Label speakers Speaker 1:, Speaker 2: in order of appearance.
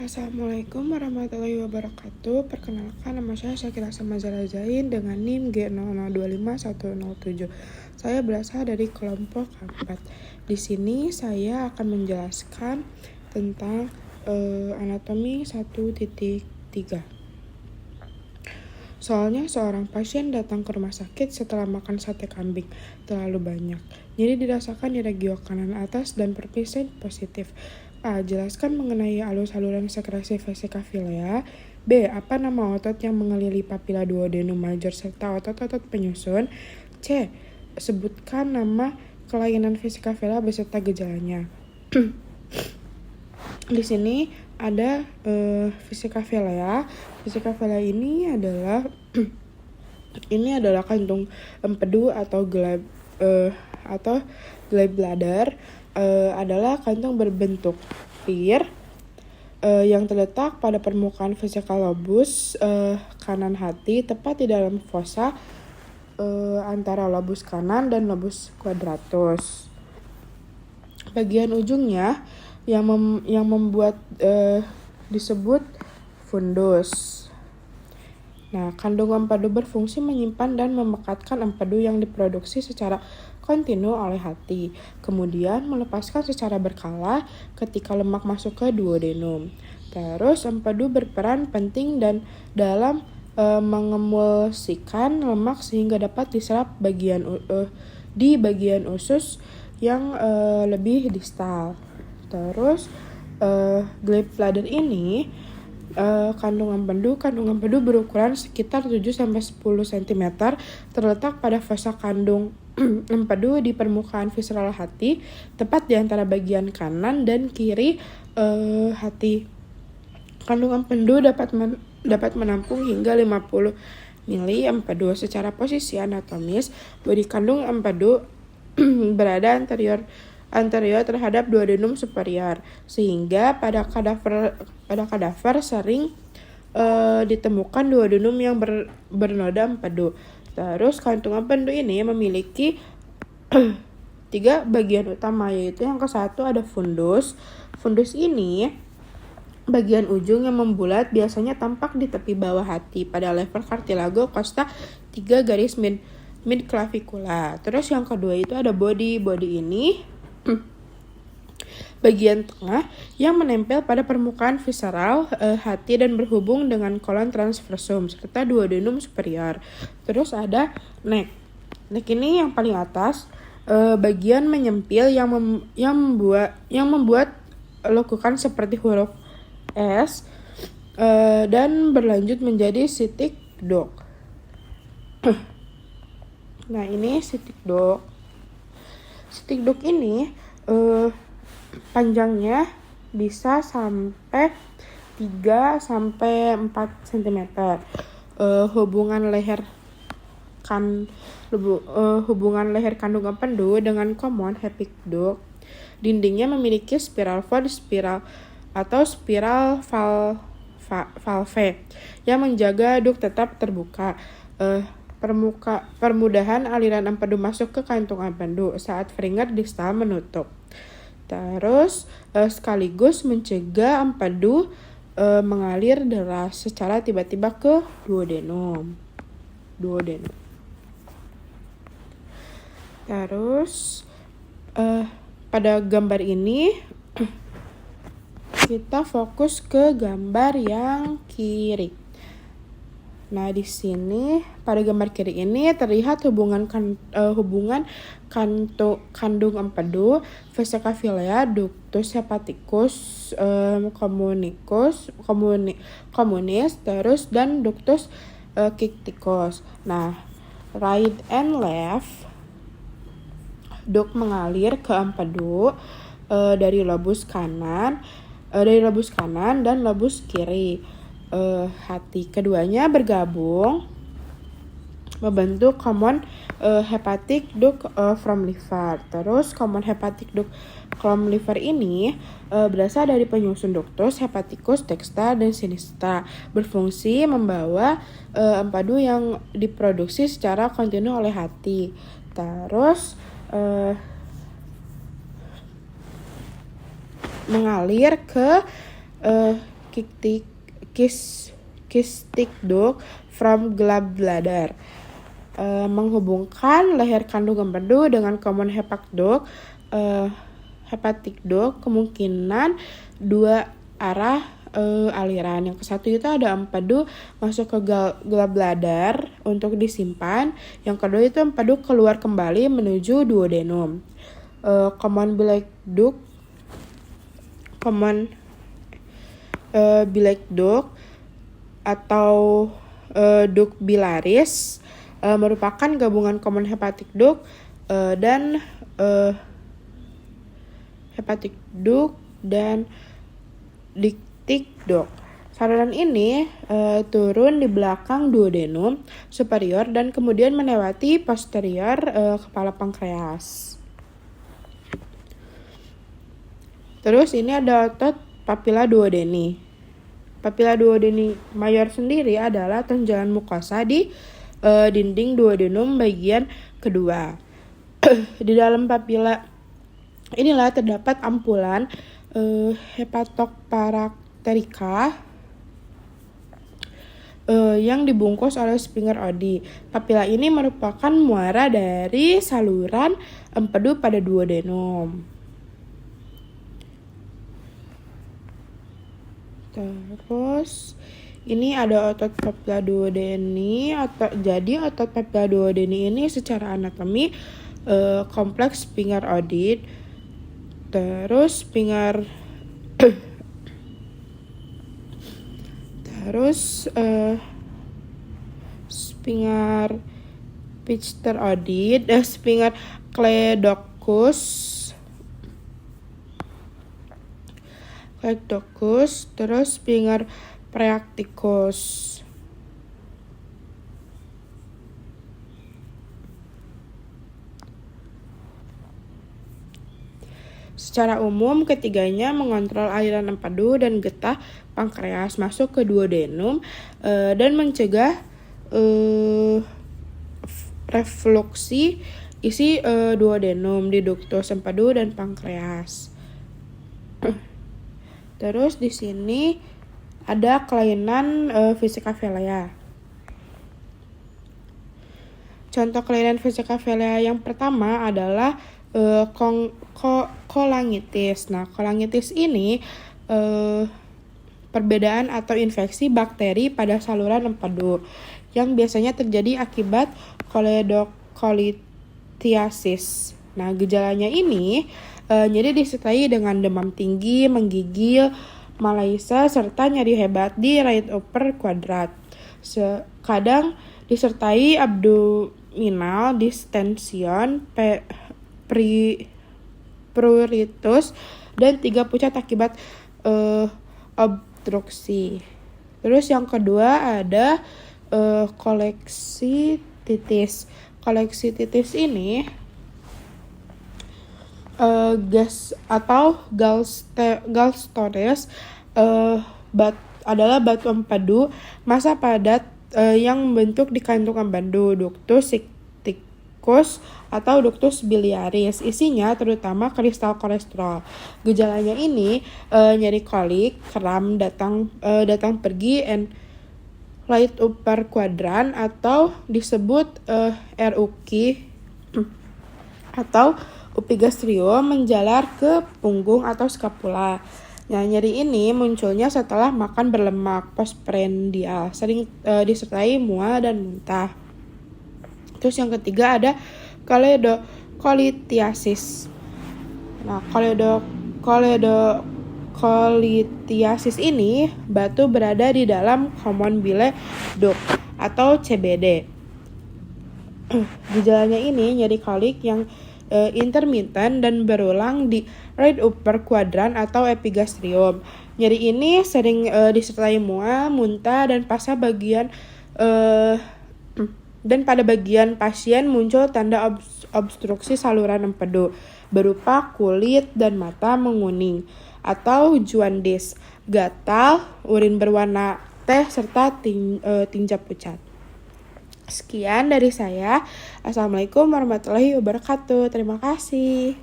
Speaker 1: Assalamualaikum warahmatullahi wabarakatuh. Perkenalkan, nama saya Syakira Samazala Zain dengan NIM G00251007. Saya berasal dari kelompok 4. Di sini saya akan menjelaskan tentang anatomi 1.3. Soalnya seorang pasien datang ke rumah sakit setelah makan sate kambing terlalu banyak. Nyeri dirasakan di regio kanan atas dan perpisen positif. A. Jelaskan mengenai alur saluran sekresi vesikavilea. B. Apa nama otot yang mengelilingi papila duodenum major serta otot-otot penyusun. C. Sebutkan nama kelainan vesikavilea beserta gejalanya. Di sini ada vesikavilea. Vesikavilea ini adalah kantung empedu atau gallbladder. Adalah kantung berbentuk pir yang terletak pada permukaan vesical lobus kanan hati, tepat di dalam fosa antara lobus kanan dan lobus quadratus. Bagian ujungnya yang membuat disebut fundus. Nah, kandung empedu berfungsi menyimpan dan memekatkan empedu yang diproduksi secara kontinu oleh hati, kemudian melepaskan secara berkala ketika lemak masuk ke duodenum. Terus empedu berperan penting dalam mengemulsikan lemak sehingga dapat diserap di bagian usus yang lebih distal. Terus gallbladder ini kandung empedu berukuran sekitar 7-10 cm, terletak pada fosa kandung empedu di permukaan visceral hati, tepat di antara bagian kanan dan kiri hati. Kandung empedu dapat menampung hingga 50 mili empedu. Secara posisi anatomis, bodi kandung empedu berada anterior terhadap duodenum superior, sehingga pada kadaver sering ditemukan duodenum yang bernoda empedu. Terus kantung empedu ini memiliki 3 bagian utama, yaitu yang ke-1 ada fundus. Fundus ini bagian ujung yang membulat, biasanya tampak di tepi bawah hati pada level cartilago costa 3 garis mid clavicula. Terus yang kedua itu ada body ini bagian tengah yang menempel pada permukaan visceral hati dan berhubung dengan kolon transversum serta duodenum superior. Terus ada neck ini yang paling atas, bagian menyempil yang membuat lekukan seperti huruf S dan berlanjut menjadi sitik dog. Nah, ini sitik dog. Sitik dog ini panjangnya bisa sampai 3-4 cm. Hubungan leher kandung empedu dengan common hepatic duct. Dindingnya memiliki spiral valve yang menjaga duct tetap terbuka. Permudahan aliran empedu masuk ke kantung empedu saat Fringer distal menutup. Terus sekaligus mencegah empedu mengalir deras secara tiba-tiba ke duodenum. Terus pada gambar ini kita fokus ke gambar yang kiri. Nah, di sini pada gambar kiri ini terlihat hubungan kandung empedu, vesikavilea, ductus hepaticus communis, terus dan ductus cysticus. Nah, right and left duct mengalir ke empedu dari lobus kanan dan lobus kiri hati. Keduanya bergabung membentuk common hepatic duct from liver. Terus common hepatic duct from liver ini berasal dari penyusun ductus hepaticus dextra dan sinistra, berfungsi membawa empedu yang diproduksi secara kontinu oleh hati. Terus mengalir ke cystic duct from gallbladder. Menghubungkan leher kandung empedu dengan common hepatic duct kemungkinan dua arah aliran. Yang ke satu itu ada empedu masuk ke gallbladder untuk disimpan. Yang kedua itu empedu keluar kembali menuju duodenum. Common bile duct atau duct biliaris merupakan gabungan common hepatic duct dan hepatic duct dan cystic duct. Saluran ini turun di belakang duodenum superior dan kemudian melewati posterior kepala pankreas. Terus ini ada otot papilla duodeni. Papilla duodeni mayor sendiri adalah tonjolan mukosa di dinding duodenum bagian kedua. Di dalam papilla inilah terdapat ampulan hepatoparakterika yang dibungkus oleh Springer Oddi. Papilla ini merupakan muara dari saluran empedu pada duodenum. Terus ini ada otot papilla duodeni. Jadi otot papilla duodeni ini secara anatomi kompleks Springer Oddi. Terus Springer Pfister Oddi, Springer Cleidocus, terus Springer Phreaticus. Secara umum, ketiganya mengontrol aliran empedu dan getah pankreas masuk ke duodenum dan mencegah refluksi isi duodenum di ductus empedu dan pankreas. Terus di sini ada kelainan vesicaphelia. Contoh kelainan vesicaphelia yang pertama adalah kolangitis. Nah, kolangitis ini perbedaan atau infeksi bakteri pada saluran empedu yang biasanya terjadi akibat koledocholithiasis. Nah, gejalanya ini nyeri disertai dengan demam tinggi, menggigil, malaise, serta nyeri hebat di right upper quadrant. Kadang disertai abdominal distension, pruritus, dan 3 pucat akibat obstruksi. Terus yang kedua ada koleksistitis. Koleksistitis ini gallstones adalah batu empedu massa padat yang membentuk di kantung empedu ductus cysticus atau ductus biliaris. Isinya terutama kristal kolesterol. Gejalanya ini nyeri kolik, kram datang pergi, and right upper quadrant atau disebut RUQ atau epigastrium menjalar ke punggung atau skapula. Nah, nyeri ini munculnya setelah makan berlemak postprandial, sering disertai mual dan muntah. Terus yang ketiga ada koledocholithiasis. Nah, koledocholithiasis ini batu berada di dalam common bile duct atau CBD. Gejalanya ini nyeri kolik yang intermittent dan berulang di right upper quadrant atau epigastrium. Nyeri ini sering disertai mual, muntah, dan pada bagian pasien muncul tanda obstruksi saluran empedu berupa kulit dan mata menguning atau jaundice, gatal, urin berwarna teh, serta tinja pucat. Sekian dari saya. Assalamualaikum warahmatullahi wabarakatuh. Terima kasih.